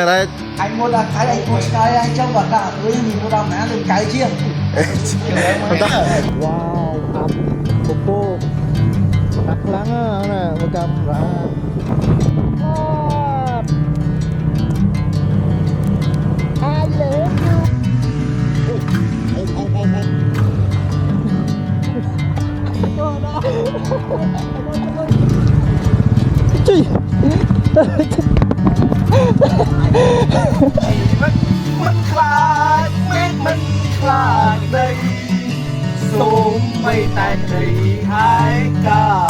đây anh mua là cái anh mua cái anh trong vật cả với mình mua đào má lên cái chiên wow ập popo đặt lắng nè một camera I love you chị mình khai mình khai đây xuống mây tan thì hai cả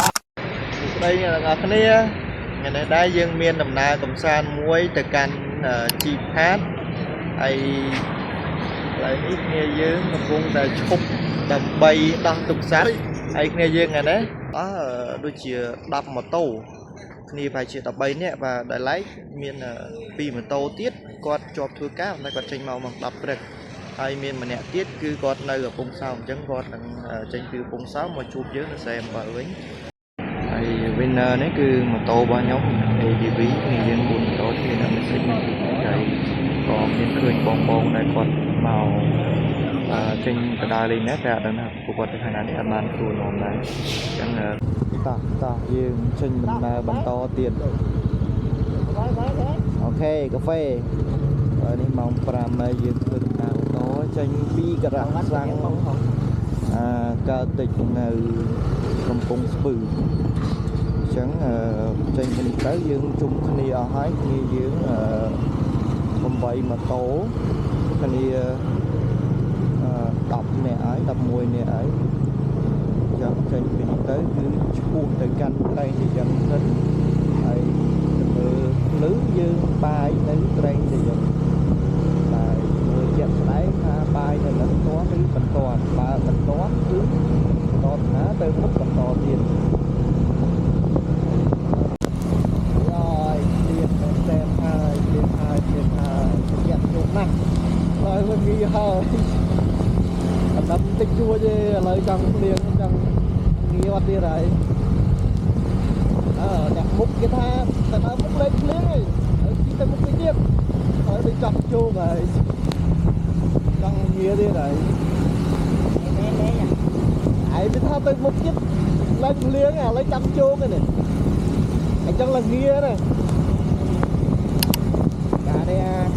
đây là kia ngày nay đã dương miên nằm na cầm san muối từ canh chi phát ai lại ít nghe dương mà cũng đã chụp đầm bay đang tục sát ai nghe dương ngày đấy đôi chìa đập một tàuนี่ไปเชียร์ต่อไปเนี่ยว่าได้ไลค์มีนปีเหมือนโตเตี้ยกอดจอบทัวร์ก้าวในกอดเชงเมามังดับเด็กไอมีนมันเนี่ยเตี้ยคือกอดในกับปงสาวจังกอดเชงคือปงสาวมาชูบเยอะในแซมบ่อยไอวินเนอร์นี่คือมาโตบ้านยกไอดีวีมีเรื่องบุญโตที่นั่นไม่ใช่ไม่ถูกใจก็มีเคยปองในกอดเมาเชงกระดาษเลยนะแต่ดังนั้นกูกอดในขณะนี้อามันครูนอนได้จังta dương sinh mình bằng to tiền ok cà phê rồi đi mong pram này dương thường nào có tranh pi cà răng sang ca tịch này cầm cung bự chẳng tranh mình tới dương chung khani ở hái khani dương không vậy mà tố khani đập nè ấy đập mùi nè ấy trên mình tới cứ buông từ canh đây thì dần lên ai lưới dương bài lưới đây thì dần là người chặt lấy bài này là có cái phần toàn ba phần toán cứ còn há tới mức phần to tiền rồi tiền xem hai nhận chục năm rồi mình ghi hơi đâm tích chua chứ lời trong liền trong nghi hoạt đi rồi đặt múc cái tha ta nói múc lên liếng này chỉ ta múc cái tiếp rồi bị chọc chua rồi trong nghia đi rồi ai biết tha tới múc tiếp lên liếng à lấy chăm chua cái này anh trong là nghia này cả đây à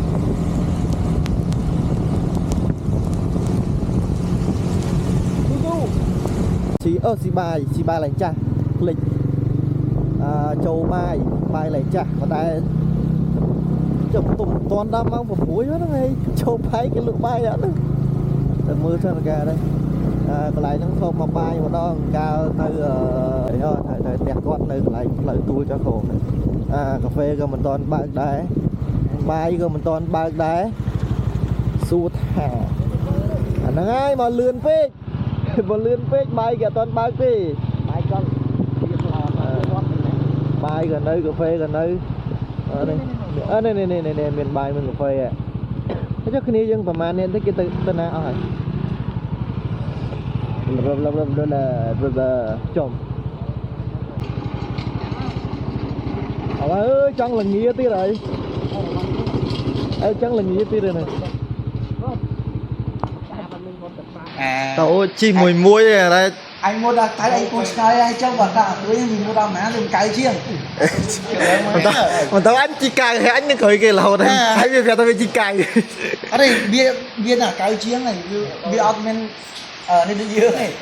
xì bài lại cha lịch châu bài lại cha và đây chụp tụng toàn đam mang một mũi đó ngay châu bài cái lượng bài đó từ mưa sang gà đây còn lại nó không mà bài mà đó cao từ thời đẹp con nơi lại lợi tôi cho khổ cà phê cơ mình toàn bài đá bài cơ mình toàn bài đá su thả nó ngay mà lươn phê một lươn phết bay kìa toàn bay phê bay gần đây cà phê gần đây này miền bay miền cà phê à chắc khi này dânประมาณ nên thấy cái tên nào hỏi đó là chồng ơi chân là nghĩa tí rồi chân là nghĩa tí rồi này tao chi mùi muối này đây anh mua là cái anh mua cái anh trong vật cả với mình mua đào má lên cái chiên mà tao ăn chi cay thì anh cười cái lầu đây thấy bây giờ tao bị chi cay ở đây bia là cái chiên này bia ớt men ở đây dưới này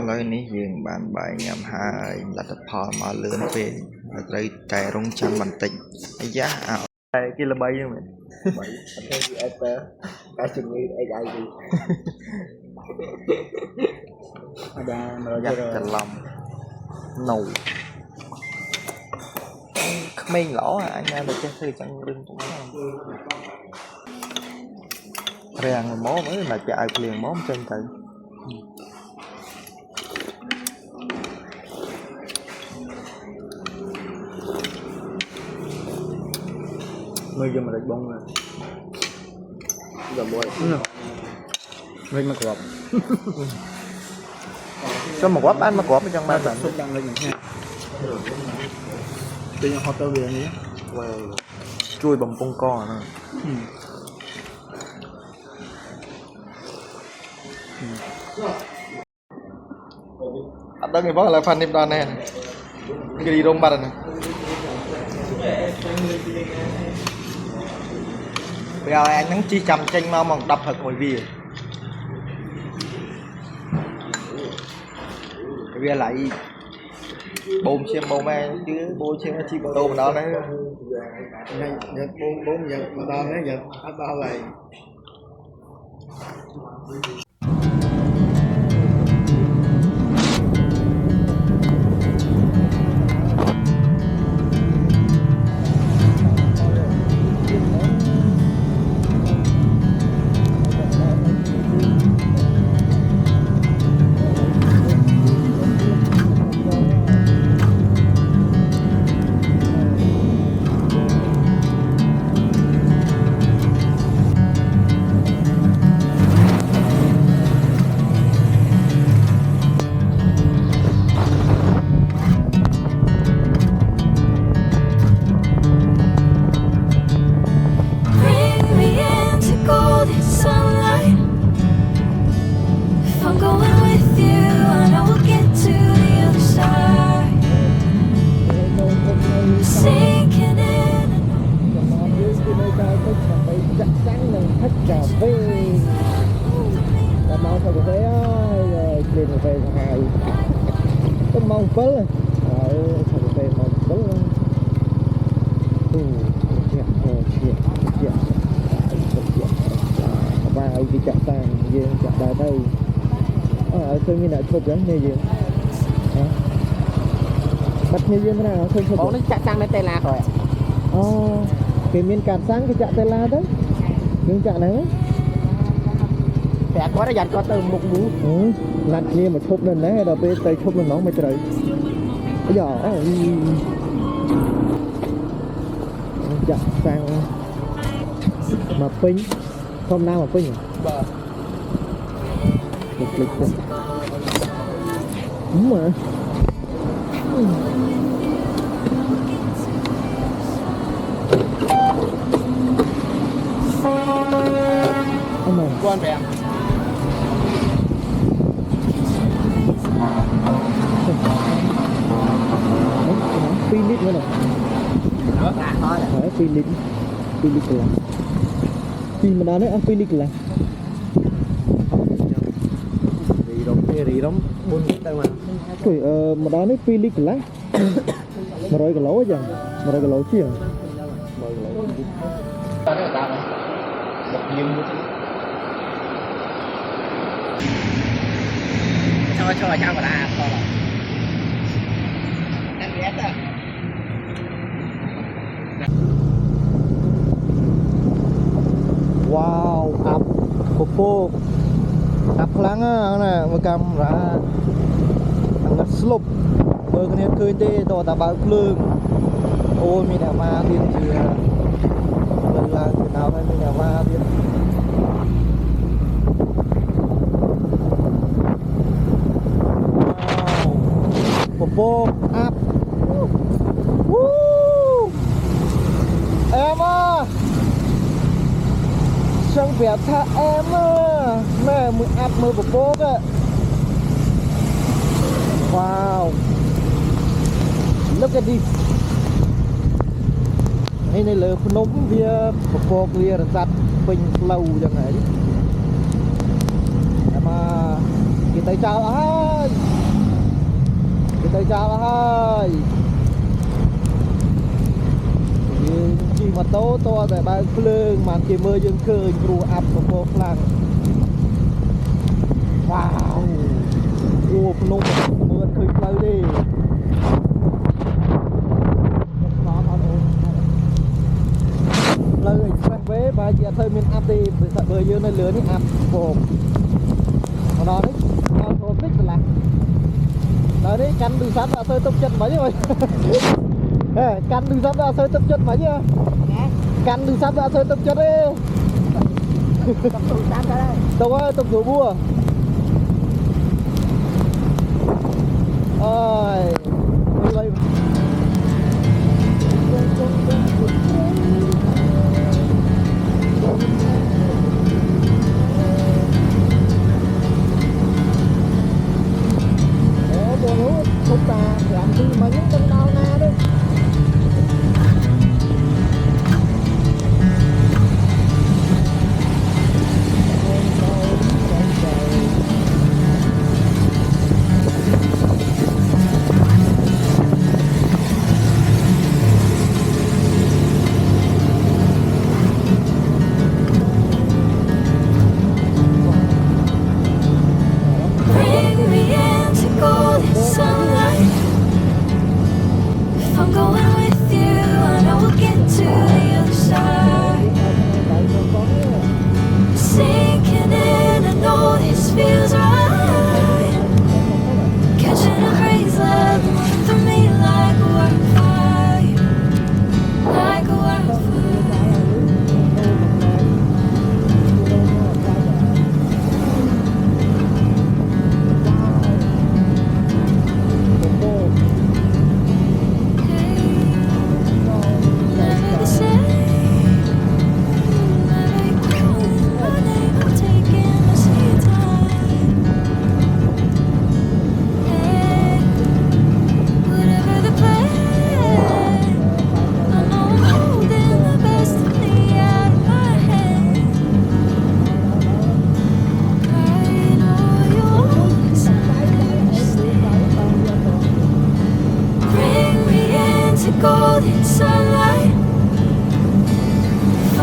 lờiนี้យើងបានបាយញ៉ាំហើយលទ្ធផលមកលឿនពេកត្រូវតែរងចាំបន្តិចអាយ៉ាតែគេល្បីហ្នឹងមែនអត់ទេអត់ទេតែជំងឺ HIV អត់ដែរមើលយកច្រឡំនៅក្មេងល្អអញតែចេះធ្វើចឹងរឿងចឹងរាំងមកមើលតែពាក់ឲ្យភ្លៀងមកចេញទៅមើលយកមកបងgiờ muối mình mà gọt cho một góp ăn mà gọt bên trong ba lần lên nha bây giờ họ tao về nhé chui bằng bông co nữa ada nggak bang levan nih dana cái đi rong này bây giờ anh nắng chi chăm tranh mau mỏng đập thật ngồi vì bây giờ lại bồn xem bồn mai chứ bồn xem chi bằng đồ mà đó đấy giật bốn giật mà đo đấy giật áp bao này tôi nghĩ là chụp đấy như gì bắt như thế nào không chụp nó chặt sang tê la rồi cái miếng cạn sáng cái chặt tê la đấy miếng chặt này sẽ có nó dành có từ một mũ lặn kia mà chụp lên đấy đầu bên tay chụp lên nó mới trời bây giờ chặt sang mà pin không nào mà pin lịch đúng mà quan vẻ pin lít nữa này pin lít là pin mà đó đấy ăn pin lít là rì đóng buôn đâu mà mà đó nó phi lít lá mà rồi cái lỗ chứ mà rồi cái lỗ chứ cho vào vào là wow ập popo ập lắng á nè mà cầm ra ngắt slop bơ cái này khơi tê to ta bao lương ôi mi nào ma tiên gì lần là từ nào hay mi nào ma tiên popo ập em à chẳng biết tha em à mẹ mới áp mơ của bố á wow look at this này là phun bia bố bia là sạch bình lâu chẳng này mà kita chào ơi chỉ mà to tại ba phơi màn chỉ mưa dương khơi ru áp của cô lăng wow ô phun mưa khơi lâu đi lâu sang vé ba chị thôi mình áp đi bởi dương này lửa ní áp bột đó đấy nó thích là đó đấy cắn đường sắt là tôi tốc chân mấy rồi cắn đường sắt là tôi tốc chân mấy chưa cắn đường sắt là tôi tốc chân đi tông ơi tông rượu bua ơi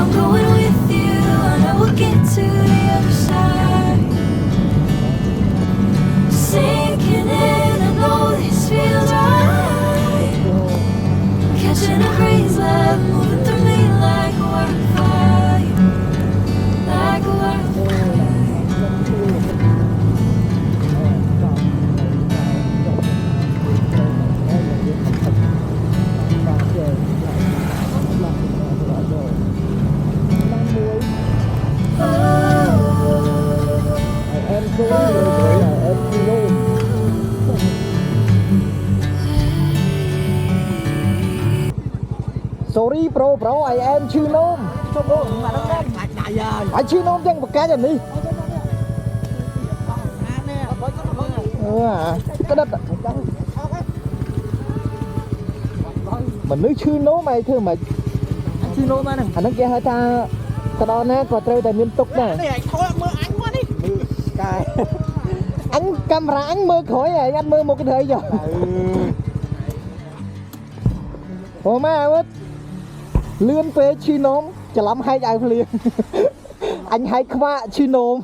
I'm going with you. I know we'll get to the other side. Sinking in, I know this feels right. Catching a breeze, love moving through me like a wildfire, like a wildfire. Sorry bro I am chư nôm anh chư nôm chẳng một cái gì đi cái đất mình nói chư nôm mày thưa mày chư nôm mà anh nó kia hơi ta đó nè còn treo tại miền túc nè anh camera anh mơ khỏi này anh mơ một cái thời rồi ồ má ơi lươn phê chi nôm chả lắm hay ai liền anh hay qua chi nôm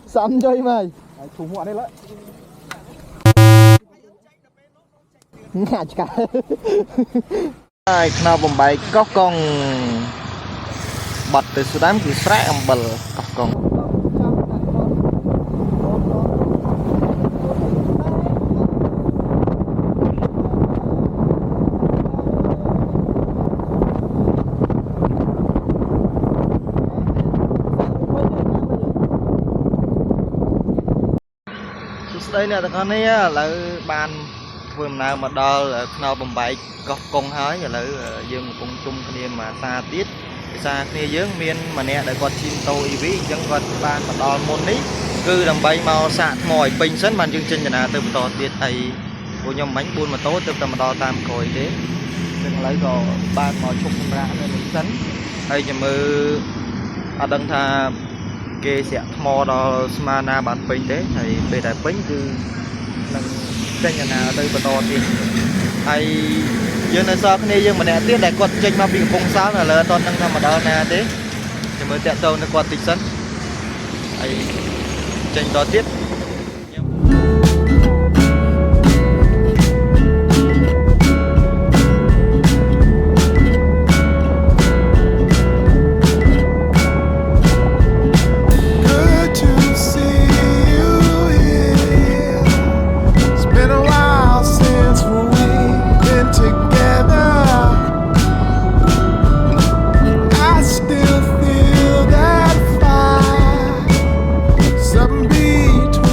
xăm chơi mày thủ họa đây lại ngã cả ai nào bầm bay có con bật từ số đám thì sải âm bờ có con đây nè thằng con này là ban vừa nào mà đo là nào bầm bay có con hói rồi là dương cùng chung cái niệm mà xa tiết xa kia dướng miên mà nè để con chim tôi ví chẳng con ban mà đo môn ní cứ đầm bay màu sạt mỏi bình sân màn chương trình là từ to tiết thầy của nhóm bánh buôn mà tốt từ tầm đo tam còi thế đừng lấy gò ban màu chung ra nên mình sấn hay cho mơ ở đằng thà kê sẽ mò đo smana bạn bình thế thầy về đại bánh cứ lần trên nhà nào đây mà to thì thầy dương này sao cái này dương mà nè tiết đại quật trên mà bị phong sáu là toàn năng mà đo nè thế thì mới tẹt tàu nó quật tịch sân thầy trên đó tiết Something between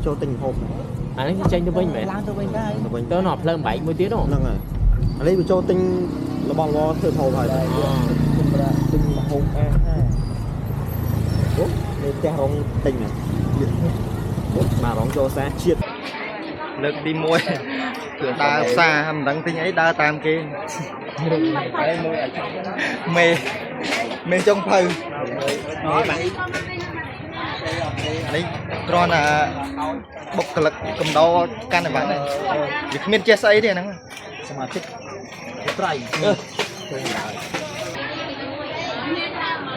ចូលទិញហូប អានេះចេញទៅវិញមែន ឡើងទៅវិញដែរទៅវិញ ទៅណោះផ្លើមបែកមួយទៀតហ្នឹង ហ្នឹងហើយឥឡូវវាចូលទិញរបស់ល្អធ្វើហូបហើយដែរសម្រាប់ទិញហូបអាហារអូនេះផ្ទះរងទិញហ៎មករងចូលសាជាតិ លើកទី1ដើរផ្សារមិនដឹងទិញអីដើរតាមគេមេចុងភៅនេះគ្រាន់តែបុគ្គលិកកំដរកាន់តែបានវាគ្មានចេះស្អីទេហ្នឹង សមាជិកត្រៃ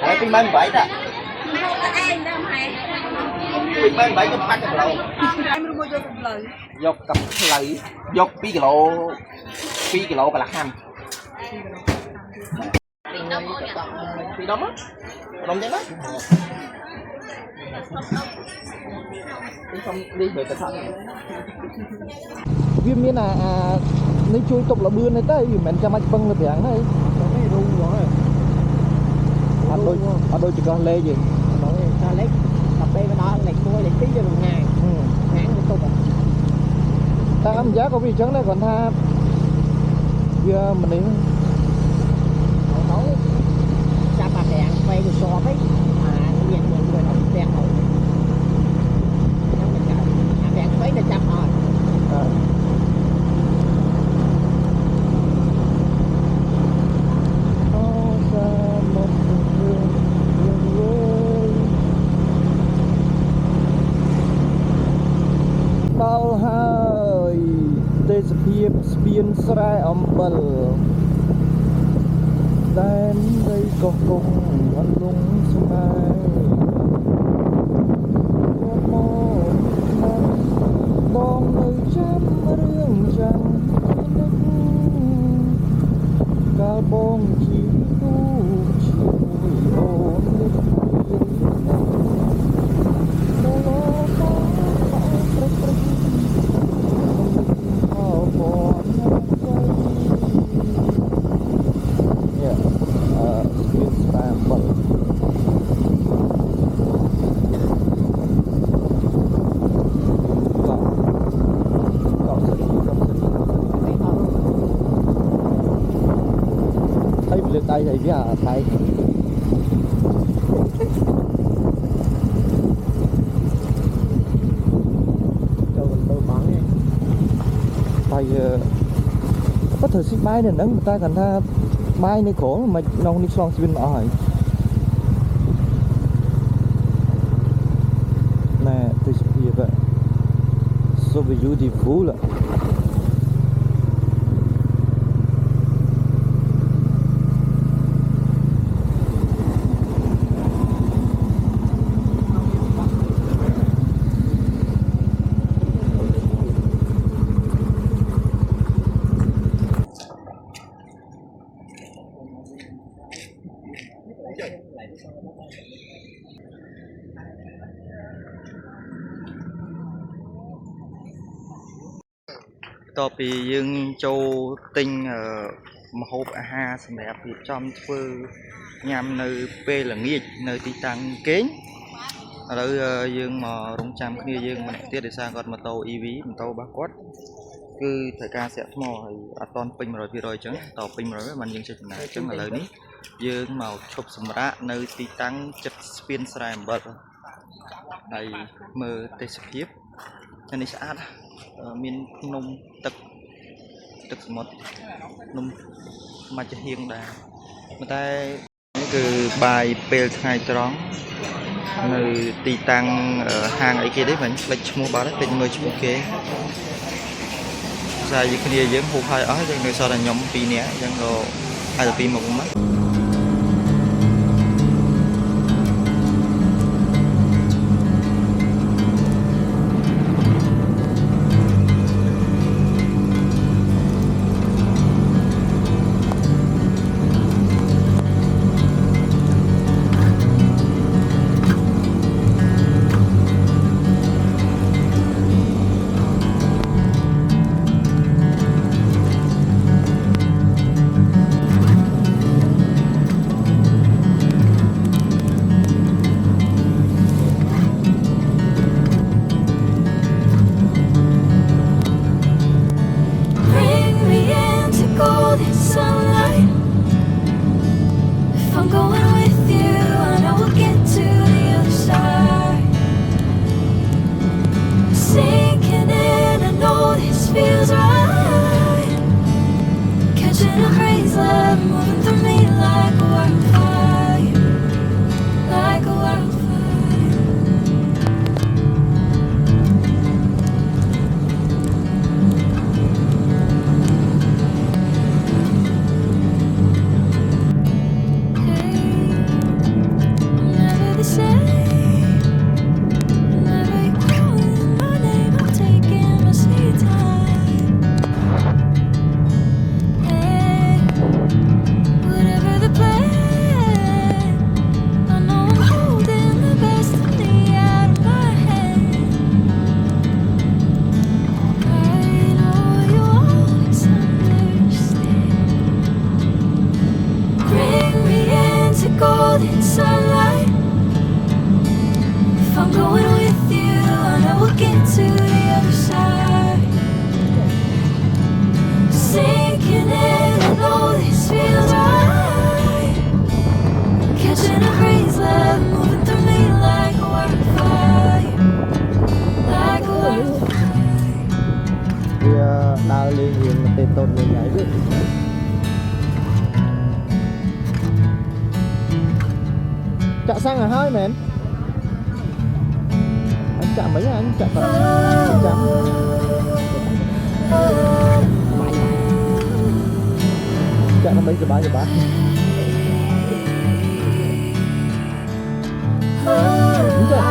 ហើយពីម៉ោង8តាពីម៉ោង8ខ្ញុំបាច់ទៅឡូយកកំផ្លូវយក2គីឡូ2គីឡូកន្លះហាំពីដុំដុំចឹងណាខ្ញុំនេះមើលទៅថាវាមាននេះជួយទប់លបឿនទេវាមិនចាំបាច់ពឹងទៅប្រាំងទេនេះរុំហ្មងអត់ដូចចកលេខទេហ្នឹងចកលេខដល់ពេលមកដល់លេខ1លេខ2យើងរងាយទៅទប់តែអមយ៉ាក៏វាអញ្ចឹងដែរគាត់ថាវាមិននេះទៅចាប់អាប្រាំងពេលទៅសອບấyមានមួយអត់ផ្ទះទៅអាប្រាំងពេលទៅចាប់អត់ដល់ហើយទេសភាពស្ពានស្រែអំបិលដែនដីកោះកុងអន្លង់ស្នេហ៍បងនៅចាំរឿងចាំកាលបងជីទូជួយអូននេះđây thì biết là thầy cho mình tôi bắn thầy có thể xích bay này nắng người ta cần tha bay này khổ mà nông đi xong xuyên ở nè tôi sẽ biết vậy so beautiful là toពីយើងចូលទិញម្ហូបអាហារសម្រាប់រៀបចំធ្វើញ៉ាំនៅពេលល្ងាចនៅទីតាំងគេងឥឡូវយើងមករងចាំគ្នាយើងម្នាក់ទៀតដោយសារគាត់ម៉ូតូ EV ម៉ូតូរបស់គាត់គឺត្រូវការសាក់ថ្មហើយអត់ទាន់ពេញ 100% អញ្ចឹងតពេញ 100% បានយើងចេះចំណាយអញ្ចឹងឥឡូវនេះយើងមកឈប់សម្រាកនៅទីតាំងចិត្តស្ពានស្រែអំបិលហើយមើលទេសភាពនេះស្អាតមានភ្នំទឹកសមុទ្រភ្នំមកចាហៀងដែរតែនេះគឺបាយពេលថ្ងៃត្រង់នៅទីតាំងហាងអីគេទេមិញផ្លេចឈ្មោះបាត់ពេញមើលឈ្មោះគេស្អីគ្នាយើងហូបហើយអស់យើងនៅសល់តែខ្ញុំ2នាក់អញ្ចឹងក៏អាចទៅពីមុខមក Hãy subscribe cho kênh Ghiền Mì Gõ để không bỏ lỡ lên hiện tên tôn nhảy nhảy đấy chạ sang là hai mến anh chạ mấy anh chạ tận chạm chạ nó mấy giờ ba đúng chưa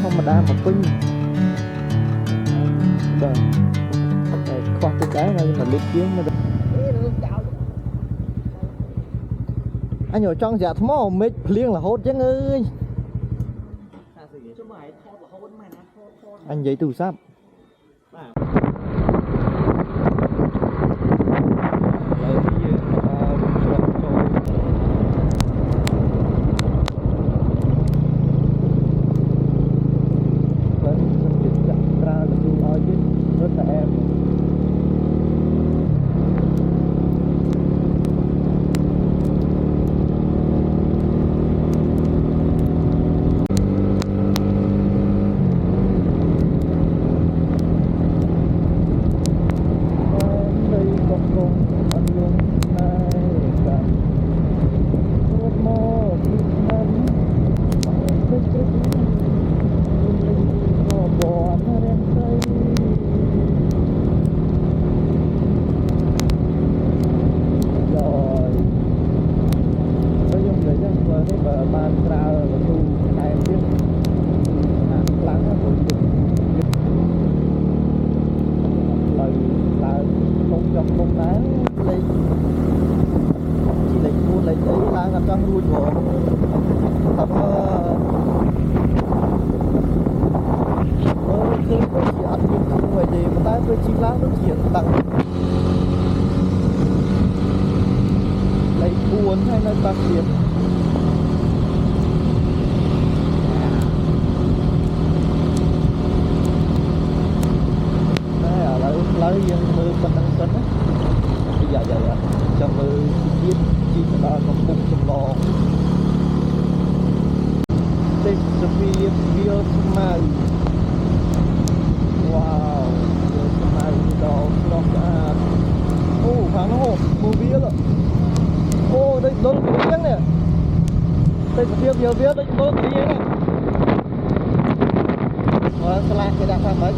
không mà đa một pin vâng khoa cái này mà lịch chiến mà anh ở trong dạ thmó mít liêng là hốt chứ ơi anh giấy tù sắp rất là em lấy buồn hay là đặc biệt đây là lấy dân mơ phần năng cân á dạ cho mơ biết chỉ là công cụ trong lò đây là video mà wow mà đó nó cả kháng nó mua bia rồi đây đó là cái tiếng này đây là bia đây đó là cái này và salad cái đặt ra mấy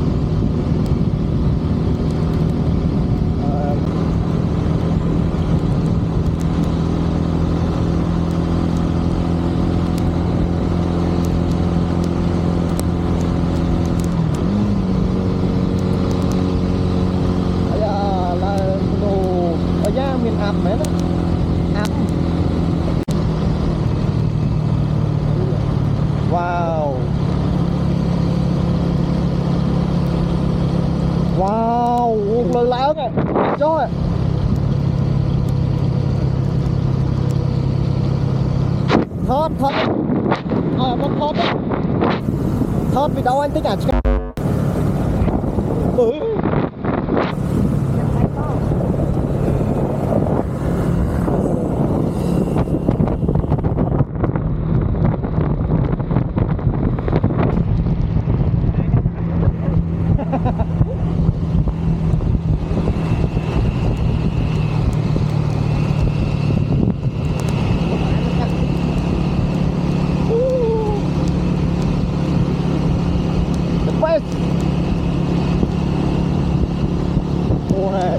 miền ẩm đấy đó ẩm wow wow lời láo này cho này thoát thoát vì đâu anh tính à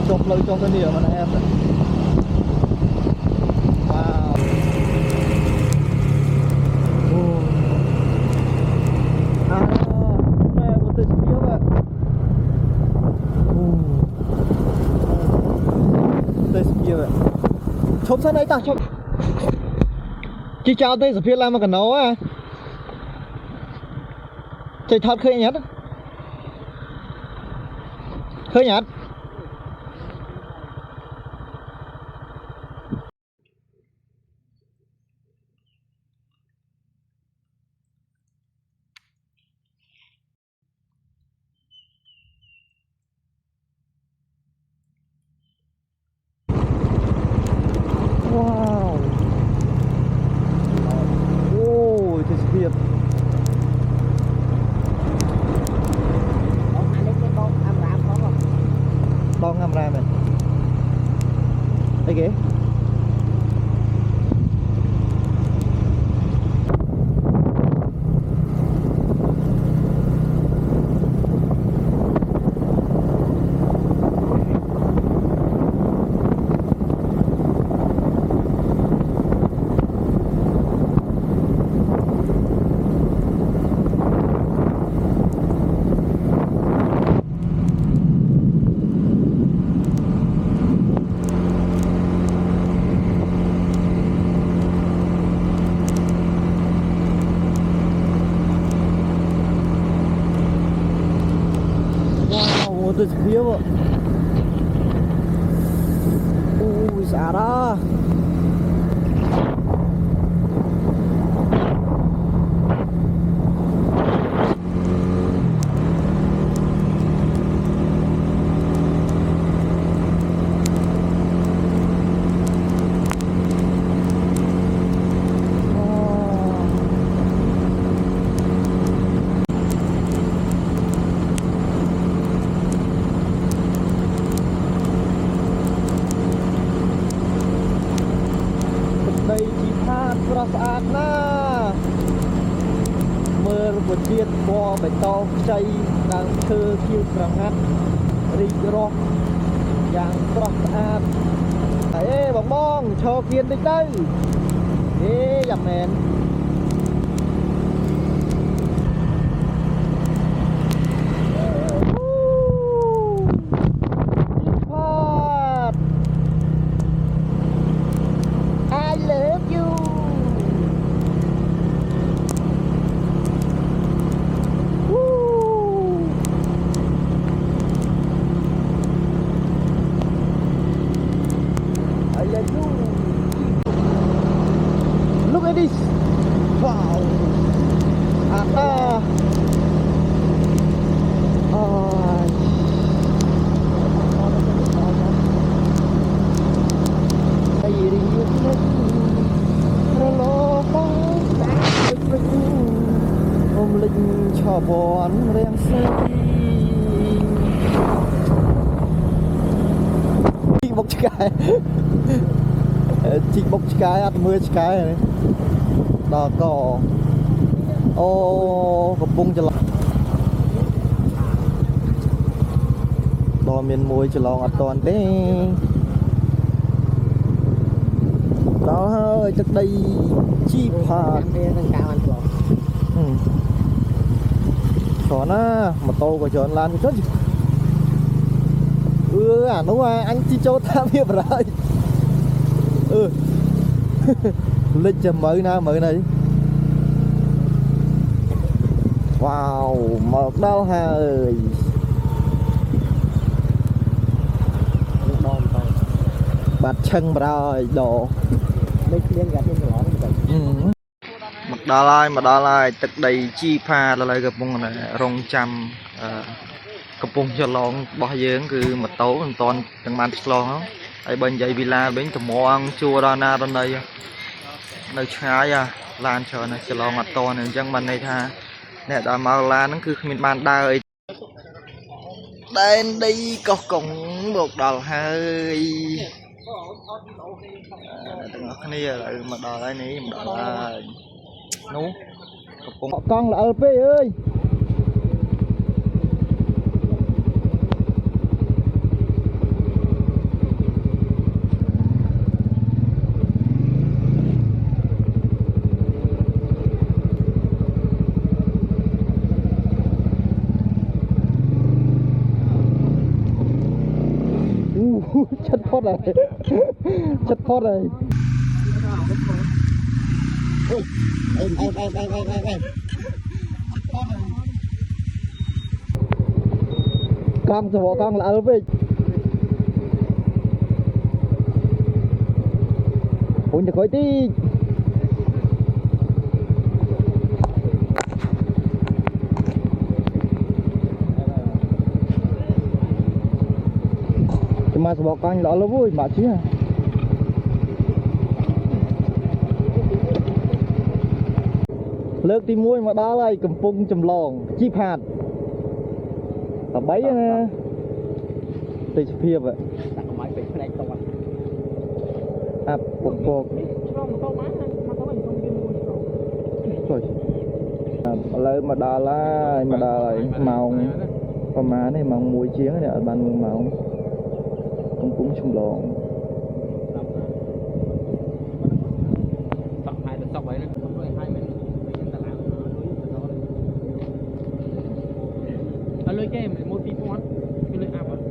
chụp lời cho cái điều mà em này. Wow. Mẹ một tên spiếu ạ. Tên spiếu ạ. Chụp sang đây ta chụp. Chị chào tên spiếu làm mà cả nấu à. Chạy thật khơi nhát. Khơi nhát. wow ôi thế thiệt đo ngâm ra mình đây kìa tôi biết ạ ui xả ra đây chỉ tha rất sạch na mơ một chiếc bò bạch to chay đang thơ kêu rằng ngắt rì rọ dạng rất sạch ê bóng bong cho kiên đi đây ê dặm mền Look at this! Wow! Ôm linh cho bọn rèn xây bốc cái chị bốc cái ăn mưa cái này đó có ô có bung cho lo đò miền môi cho lo toàn thế đó hơi chắc đây chi phạt có na mà tô có chọn lan chút đúng rồi anh chỉ cho ta biết rồi lịch cho mới này wow một đau hơi bạch chân rồi đồ mà đo lại tức đầy chi pha là lại gặp một này rong trăm cặp bông cho lon bỏ dưỡng cứ một tố còn toàn từng màn lon đó ai bên dây villa bến từ mò ăn chua ra na bên đây nơi trái lan chờ này cho lon mặt to này chẳng bên này tha nè đã mau lan nó cứ mình bàn đai đây đi có cùng một đầu hơi từng này lại mà đò đây này mà đò là nú con là LP ơi chất phốt rồi chất phốt rồi em con cho bọn con là ở về ôi được coi tí mà bọn con đó là vui mà chứ លើកទី1មកដល់ហើយកំពុងចម្លងជីផាតត3ណាទេសភាព ដាក់កម្លាំងពេកផ្នែកតោះ អាប់ពពក ឆ្លងម៉ូតូមកម៉ូតូខ្ញុំវាមួយឆ្លង ចុយឥឡូវមកដល់ហើយម៉ោងប្រហែលនេះម៉ោង1ជាងនេះអត់បានមើលម៉ោងកំពុងចម្លង តោះហើយទៅតោះហើយនឹងខ្ញុំឲ្យហើយមែនខ្ញុំតឡើងអត់លុយគេមួយ2000គេលុយអាប់អត់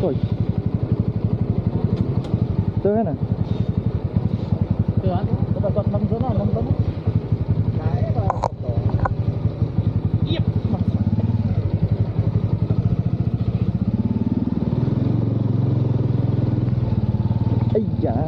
ចុយទៅណា ទៅអត់ទៅគាត់មិនទៅណាមិនទៅដែរបើយៀប អីយ៉ា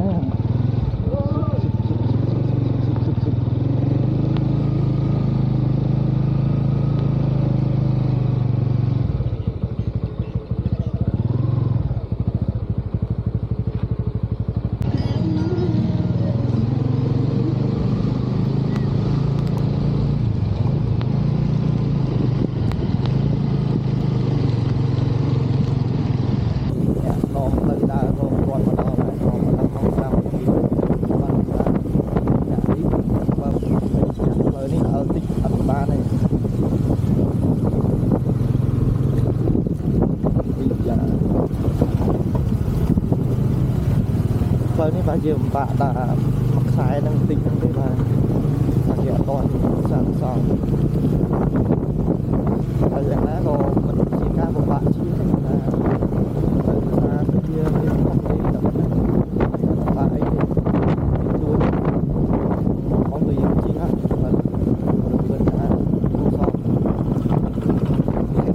ផ្លូវនេះបាទយើងបាក់ដាក់មួយខ្សែនឹងតិចហ្នឹងទេបាទថាគេអត់តន់សាងសង់ហើយយ៉ាងណាក៏មិនជាការពិបាកជាងទេណាទៅថាវាមានខុសទេតែប៉ុណ្ណឹងបាទអីទេជួយមកទៅយើងជាងហ្នឹងបាទមិនថាសោះ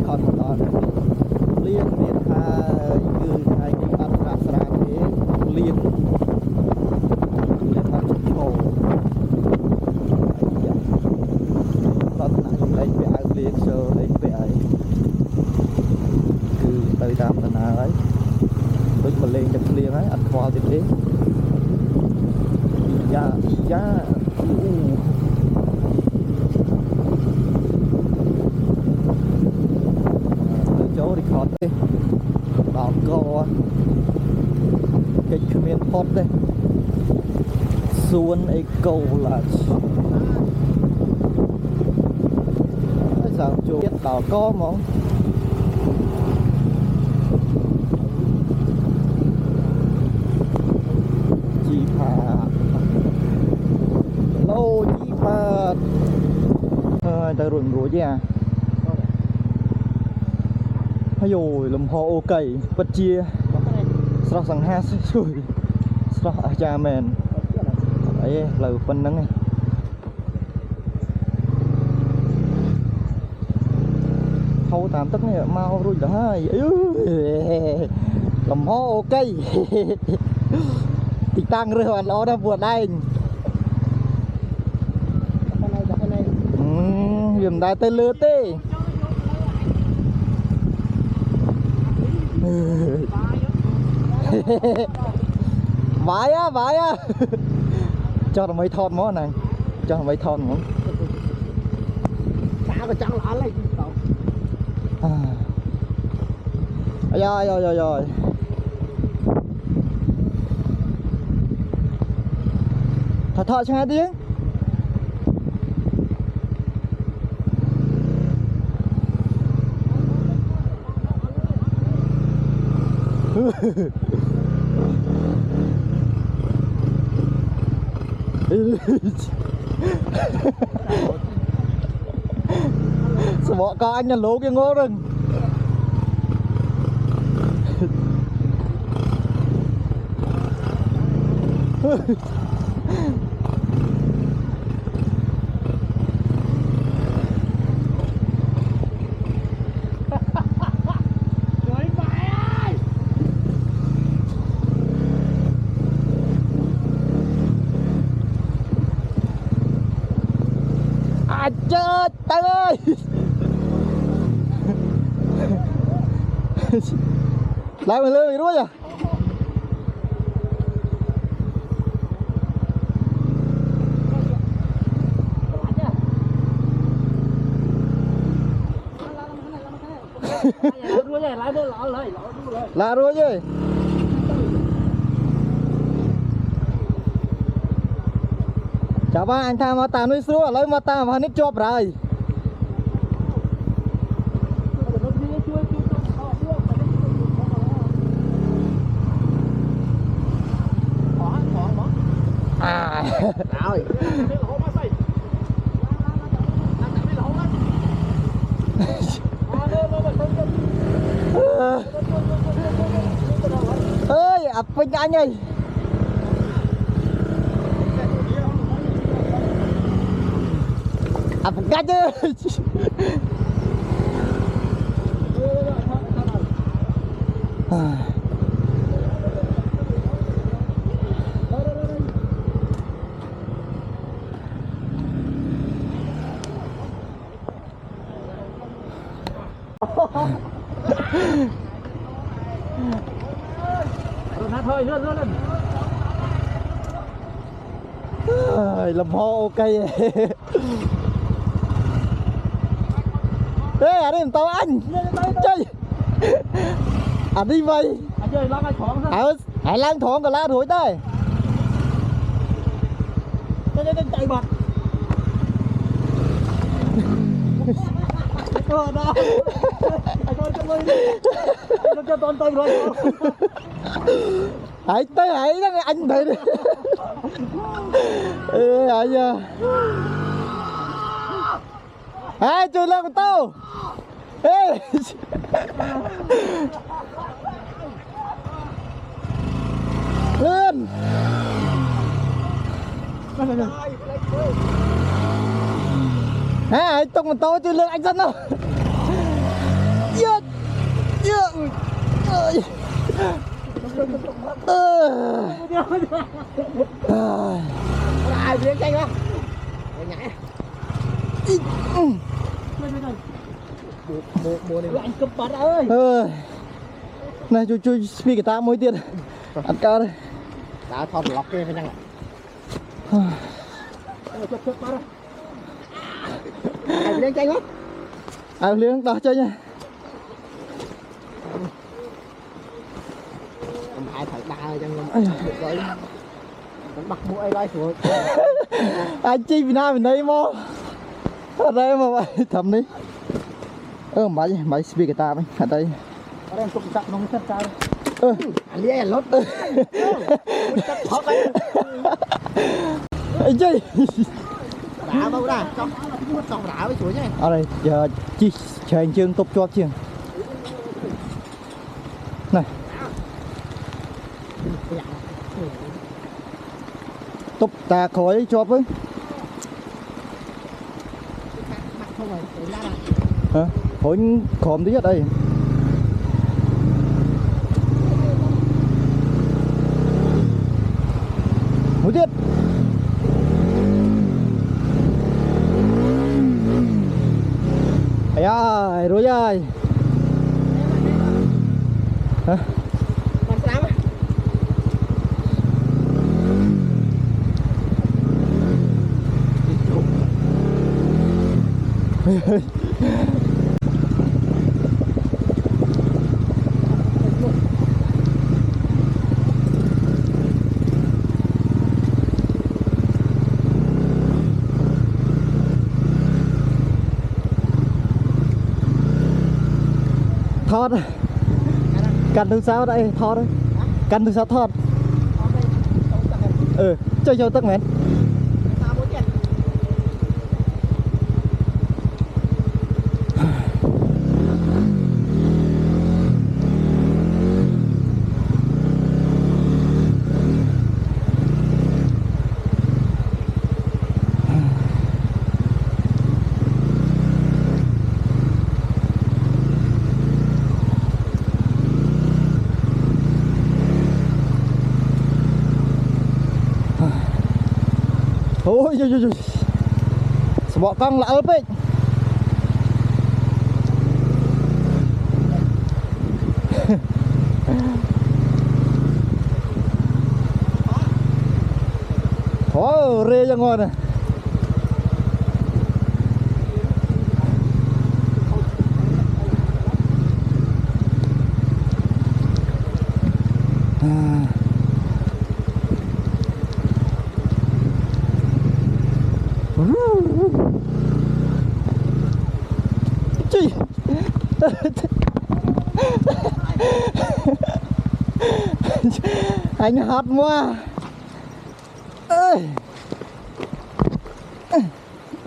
ខត់មកដល់លៀនមានថាគឺថ្ងៃនេះអត់ស្រាក់ស្រានទេលៀនអត់ឈោតោះណាខ្ញុំលេងពាក់អាវលៀនជើលេងពាក់ហើយគឺទៅតាមដំណើរហើយដូចមកលេងទឹកភ្លៀងហើយអត់ខ្វល់ទៀតទេយ៉ាចូលរីខតទេដល់កកិច្ចគ្មានផុតទេសួនអេកូឡាច់ហើយសាងចូលទៀតដល់កហ្មងជីផាឡូជីផាហើយទៅរួចទេអាហើយលំហអូកៃពិតជាស្រស់សង្ហាជួយស្រស់អាចារ្យមែនអីផ្លូវប៉ុណ្ណឹងហៅតាមទឹកនេះមករួចទៅហើយលំហអូកៃទីតាំងរើសអត់ល្អដែរពួកឯងវាមិនដែរទៅលើទេបាយចោះដើម្បីថតមកណាចោះដើម្បីថតមកតាក៏ចង់ល្អហើយអាយថតឆ្ងាយទៀតสมองก็anh là lố cái ngô rừng chết tay ơi lại mình lương gì đúng không đua vậy lái đua lỡ lấy lỡ đua lấy Lạ rồi chứ. Chào ba anh tham mà ta nuôi sữa lấy mà ta mà nít chop rồi. À. rồi Ơi, ập Vinh anh ơi. Ập cách chứ. thôi lên Làm ho ok. Ê, anh đi tao anh chơi. Anh đi vậy. anh chơi lắc anh thoáng ra Hãy lang thoáng cả lá thổi đây. chạy bật đó anh ơi cho nó cho toàn tay rồi Hãy tới hãy đó anh thầy đi. Ê hãy nha. Hãy chui lên của tao. Ê. Lên. Hãy tung một tao chui lên anh dân đâu. Giật. Giật. ai biết chạy quá nhảy bộ này anh cấp bát ơi này chui speed ta mỗi tiền ăn cao đây đã thon lọc kia phải nhăng cấp bát ai biết chạy quá ai liếng đó chơi nha ai thật đa chẳng rồi bắt mũi lái xuống anh chi Việt Nam mình đây mà ở đây mà vậy thầm đi máy speed ta mấy ở đây ở đây cũng chặt nông chất sao anh đi lót anh chi đã đâu ra trong đã với chuối nhá ở đây giờ chi chờ anh Trương tục cho chiêng này tục ta khói cho với hả khói khóm tí ở đây mũi tiết ai rồi ai hả thọt cần thứ sao đây thọt đấy cần thứ sao thọt chơi cho tắc mến ôi bỏ con là ớp ấy khó rê cho ngon này Chi anh hot quá ơi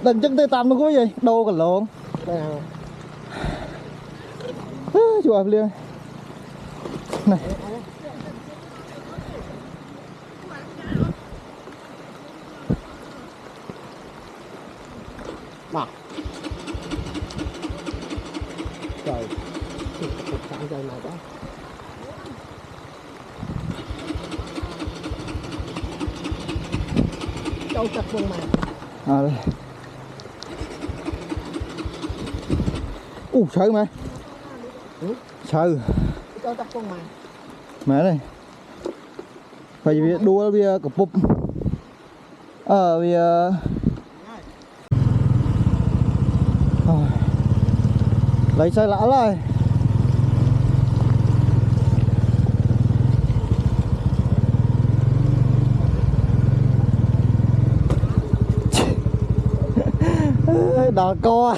đừng chân tay tạm nó có gì đâu cả lộn chùa liền này Mà trời cục sẵn trời này quá câu chặt vùng mà đây sợi mày sợi câu chặt vùng mà mẹ đây phải vì đua vì cặp búp vì lấy xe lạ lại đò co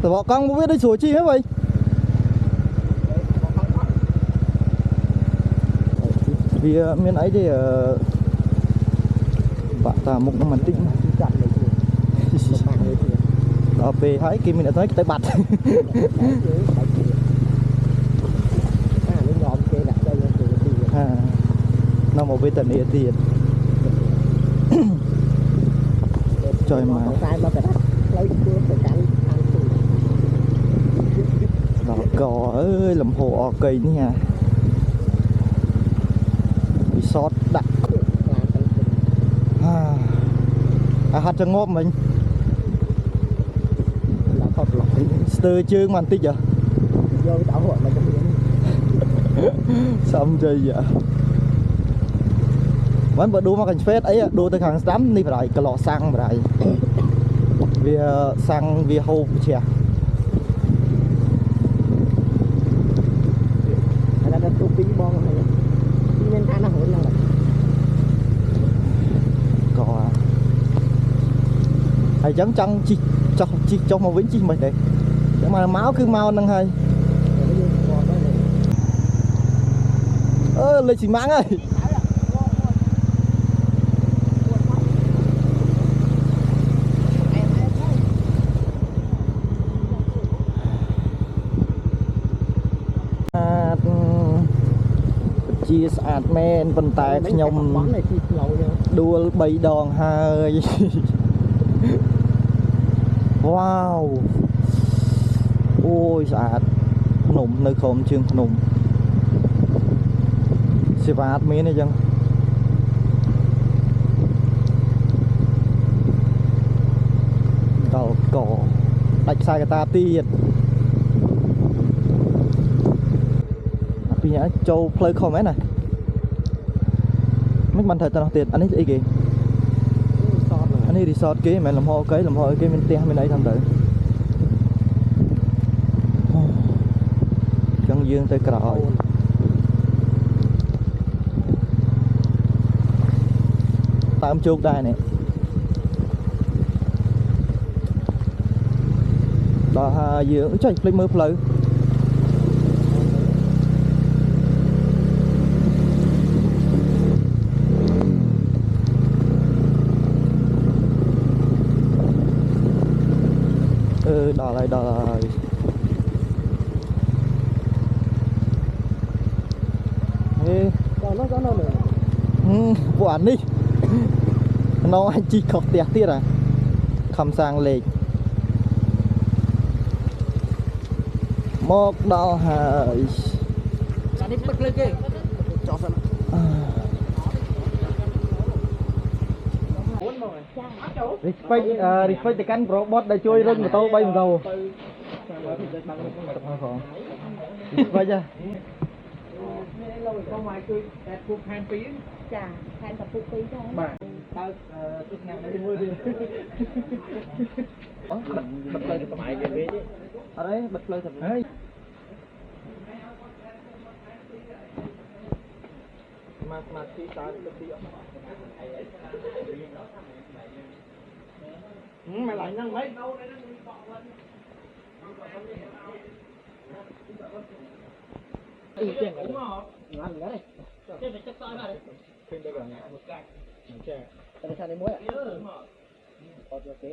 tụi bọn con không biết đi sủa chi hết vậy vì miền ấy thì bạn ta một nó mình tinh đó về thấy kia mình đã thấy cái tay bạch nó một cái tận địa tiền trời mà đỏ cò ơi làm hồ o cây nha bị sót đặt hát cho ngóp mình từ chương màn tích vậy vô cái đảo hội mà trong xong chơi vậy vẫn bữa đua mà cảnh phết ấy đua tới hàng tám đi phải cái lọ xăng phải vì xăng vì hô chè là tụ pí bom này nên ăn nó hỗn nhau có hay chẳng chăng chi cho một vĩnh chi mình đây nhưng mà máu cứ mau nâng hay lên xì máng ơi chia sạch men vận tải nhom đua bay đòn hơi wow ôi sạch nụm nơi khom chương nụm xe vát mấy này chăng tàu cỏ đạch sai cái ta tiền bây giờ châu play comment này mấy bạn thời tao tiền anh ấy ý kì anh ấy resort kia mẹ làm ho cái mình tiền bên đây thằng tự chân dương tới cỏ tạm chuột đây này đó dương chơi play mưa play đò lại có nó nữa vụ án đi nó anh chỉ khóc tiệt tiết à không sang lệ một đò hơi respect cái cánh robot đã chui rừng mà tôi bay một đầu respect nha Không ngoài cười đẹp cuộc hàng phí. ចាខាងកពុកពីរផង Mà tao chút ngàn đi mua đi. Bật lên cái máy về đi. Ở đấy bật lên thật. Hey. Mà khi tao bật đi. Mày lại nhanh mấy. Tiền đúng không? Ăn cái này. Cái này chắc sai này. Thêm đây là một cái. Cái này sang đến muối ạ. Ok.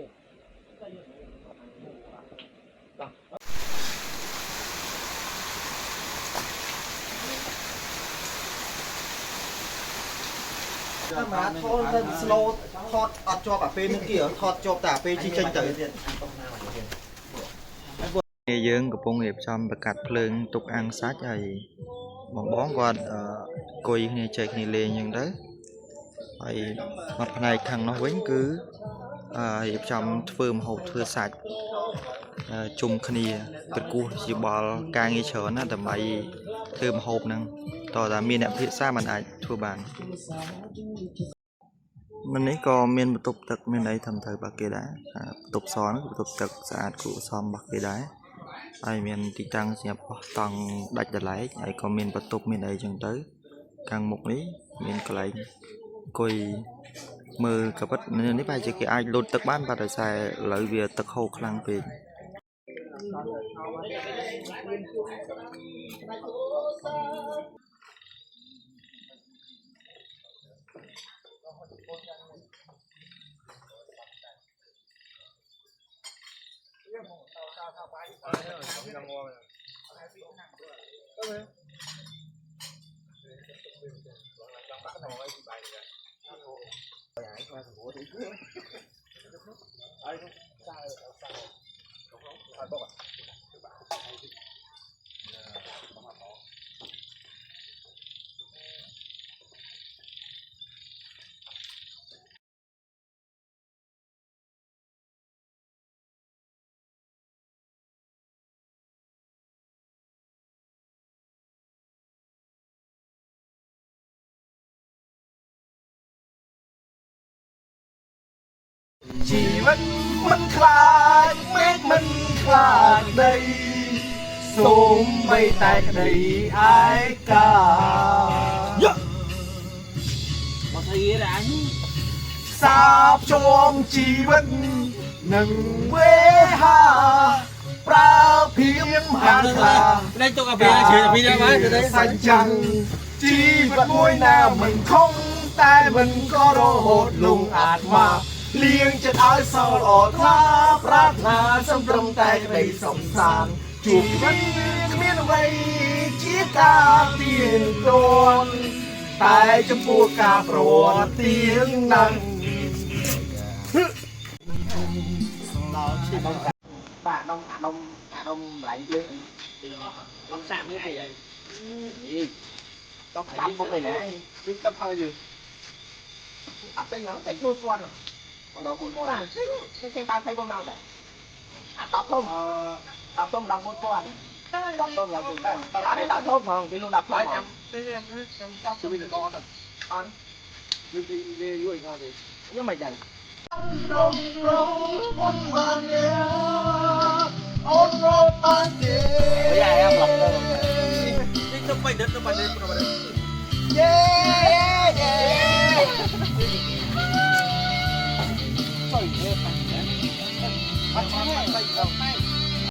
mà thôi lên slow thọt cho bà phê nước kia thọt cho bà phê chi tranh tới នេះយើងកំពុងរៀបចំប្រកាត់ភ្លើងទុកអាំងសាច់ហើយបងគាត់អង្គុយគ្នាចែកគ្នាលេងអញ្ចឹងទៅហើយមកផ្នែកខាងនោះវិញគឺរៀបចំធ្វើម្ហូបធ្វើសាច់ជុំគ្នាប្រគោះជាបល់ការងារច្រើនណាស់ដើម្បីធ្វើម្ហូបហ្នឹងតើតាមានអ្នកពិសាមិនអាចធ្វើបានមិននេះក៏មានបន្ទប់ទឹកមានអីធ្វើទៅរបស់គេដែរបន្ទប់សហ្នឹងបន្ទប់ទឹកស្អាតគួរសមរបស់គេដែរហើយមានទីតាំងសម្រាប់បោះតង់ដាច់ដライហើយក៏មានបន្ទប់មានអីចឹងទៅខាងមុខនេះមានកន្លែងអង្គុយមើលក៏ពិតនេះប្រហែលជាគេអាចលោតទឹកបានតែដោយសារឥឡូវវាទឹកហូរខ្លាំងពេក chỉ vẫn mất khai mét mất khai đây sớm bay tại đây ai cả Mà thấy đã sao trong chỉ vẫn nâng quê hà pra phim hà hà đây tôi cà phê chỉ là phê ra đấy xanh trắng chỉ vẫn môi nào mình không tai mình có đồ hột lùng ạt mà liên chân áo sau lọ tha prát na sông trầm tay đầy sông sàn chụp vẫn miên vây chiếc ca tiền đồn tại trong bùa cà pro tiếng nắng bà đông lạnh chứ đông sạm như thế gì tóc đắp một này nè biết tóc hơi gì áp bên nó thấy nuôi con rồi còn đó con à xem ta thấy con nào đấy tóc không đập một con tóc không là gì tao để tóc không mà cái luôn đập lại em tóc cho mình con rồi con đi vui ngon gì nhưng mà dày bây giờ em lọc rồi đi tụi mình đến yeah yeah trời ơi bắt tay